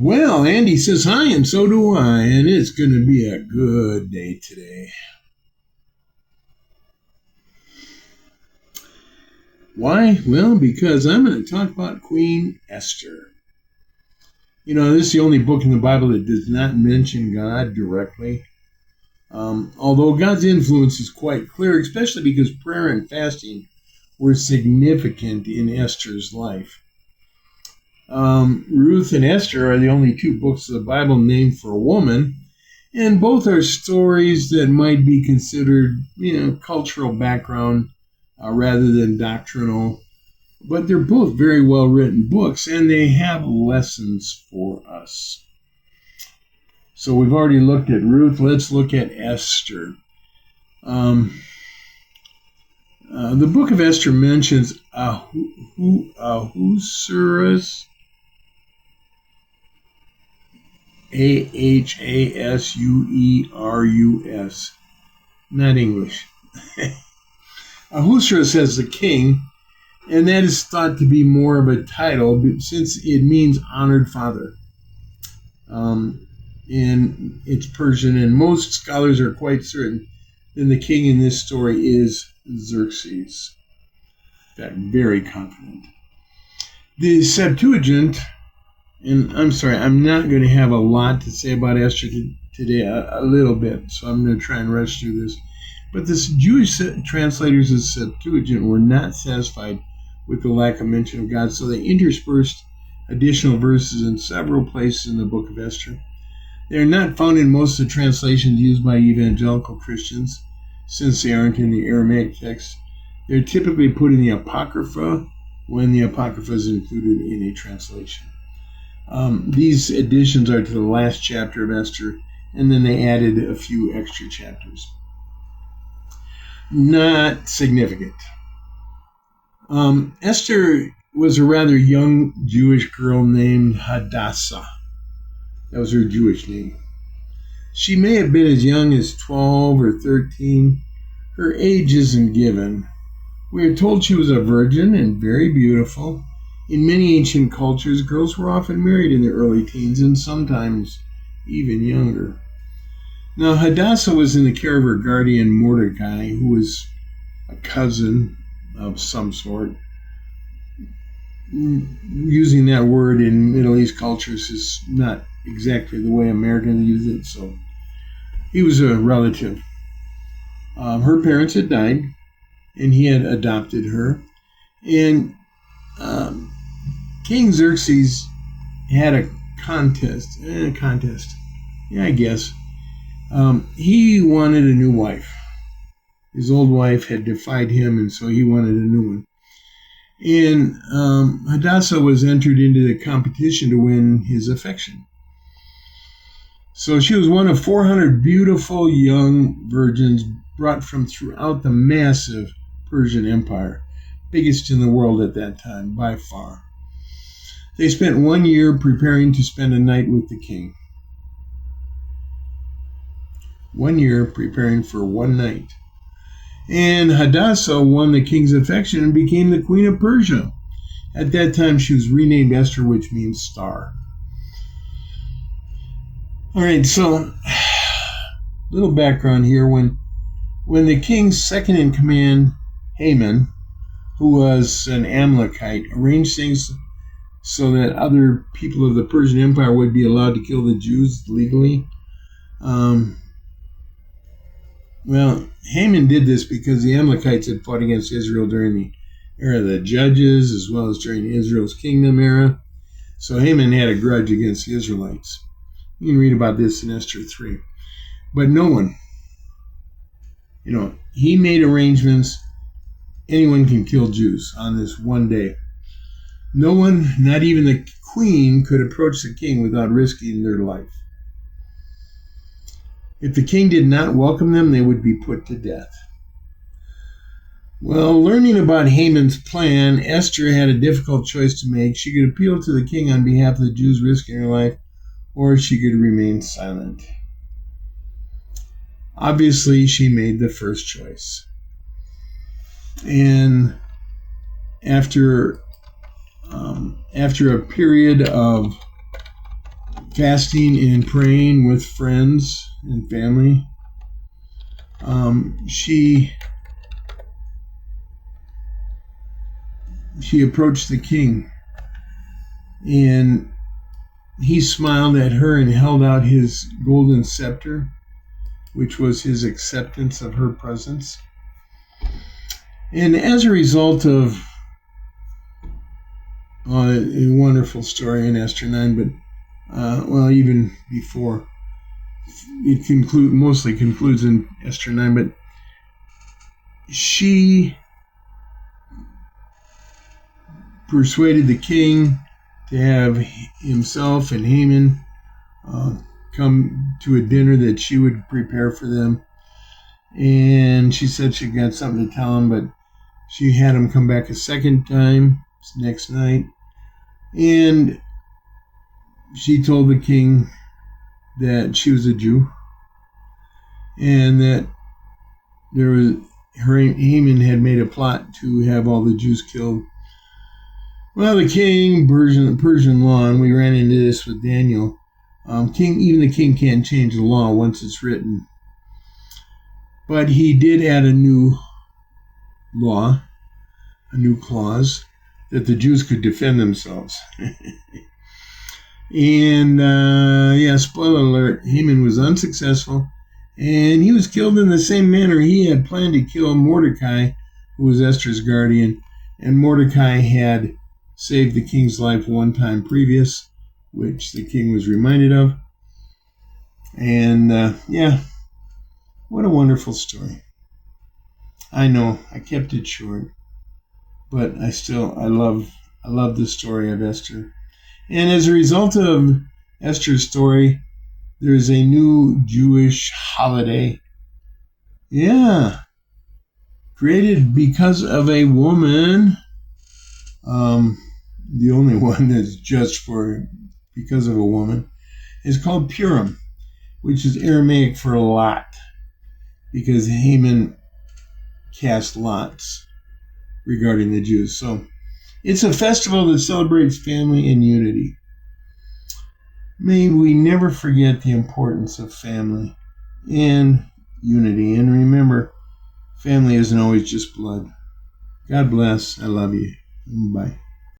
Well, Andy says hi, and so do I, and it's going to be a good day today. Why? Well, because I'm going to talk about Queen Esther. You know, this is the only book in the Bible that does not mention God directly. Although God's influence is quite clear, especially because prayer and fasting were significant in Esther's life. Ruth and Esther are the only two books of the Bible named for a woman, and both are stories that might be considered, cultural background rather than doctrinal. But they're both very well written books, and they have lessons for us. So we've already looked at Ruth. Let's look at Esther. The book of Esther mentions Ahasuerus, Ahasuerus, not English. Ahasuerus as the king, and that is thought to be more of a title since it means honored father. And it's Persian, and most scholars are quite certain that the king in this story is Xerxes. In fact, very confident. The Septuagint, and I'm sorry, I'm not going to have a lot to say about Esther today, a little bit, so I'm going to try and rush through this. But the Jewish translators of Septuagint were not satisfied with the lack of mention of God, so they interspersed additional verses in several places in the book of Esther. They are not found in most of the translations used by evangelical Christians, since they aren't in the Aramaic text. They're typically put in the Apocrypha when the Apocrypha is included in a translation. These additions are to the last chapter of Esther, and then they added a few extra chapters. Not significant. Esther was a rather young Jewish girl named Hadassah. That was her Jewish name. She may have been as young as 12 or 13. Her age isn't given. We are told she was a virgin and very beautiful. In many ancient cultures, girls were often married in their early teens and sometimes even younger. Now, Hadassah was in the care of her guardian Mordecai, who was a cousin of some sort. Using that word in Middle East cultures is not exactly the way Americans use it, so he was a relative. Her parents had died, and he had adopted her. And King Xerxes had a contest. Yeah, I guess. He wanted a new wife. His old wife had defied him, and so he wanted a new one. And Hadassah was entered into the competition to win his affection. So she was one of 400 beautiful young virgins brought from throughout the massive Persian Empire, biggest in the world at that time, by far. They spent 1 year preparing to spend a night with the king. 1 year preparing for one night. And Hadassah won the king's affection and became the queen of Persia. At that time, she was renamed Esther, which means star. All right, so little background here. When the king's second in command, Haman, who was an Amalekite, arranged things so that other people of the Persian Empire would be allowed to kill the Jews legally. Well, Haman did this because the Amalekites had fought against Israel during the era of the Judges, as well as during Israel's kingdom era. So Haman had a grudge against the Israelites. You can read about this in Esther 3. But no one, he made arrangements. Anyone can kill Jews on this one day. No one, not even the queen, could approach the king without risking their life. If the king did not welcome them, they would be put to death. Well, learning about Haman's plan, Esther had a difficult choice to make. She could appeal to the king on behalf of the Jews risking her life, or she could remain silent. Obviously, she made the first choice. And after a period of fasting and praying with friends and family. She approached the king, and he smiled at her and held out his golden scepter, which was his acceptance of her presence. And as a result of a wonderful story in Esther 9, but even before, it mostly concludes in Esther 9, but she persuaded the king to have himself and Haman come to a dinner that she would prepare for them. And she said she got something to tell him, but she had him come back a second time next night. And she told the king that she was a Jew and that Haman had made a plot to have all the Jews killed. Well, the king, Persian law, and we ran into this with Daniel, even the king can't change the law once it's written. But he did add a new law, a new clause, that the Jews could defend themselves. And, spoiler alert, Haman was unsuccessful, and he was killed in the same manner he had planned to kill Mordecai, who was Esther's guardian, and Mordecai had saved the king's life one time previous, which the king was reminded of. And, what a wonderful story. I know, I kept it short, but I love the story of Esther. And as a result of Esther's story, there's a new Jewish holiday. Yeah. Created because of a woman. The only one that's just because of a woman. Is called Purim, which is Aramaic for lot. Because Haman cast lots regarding the Jews. So it's a festival that celebrates family and unity. May we never forget the importance of family and unity. And remember, family isn't always just blood. God bless. I love you. Bye.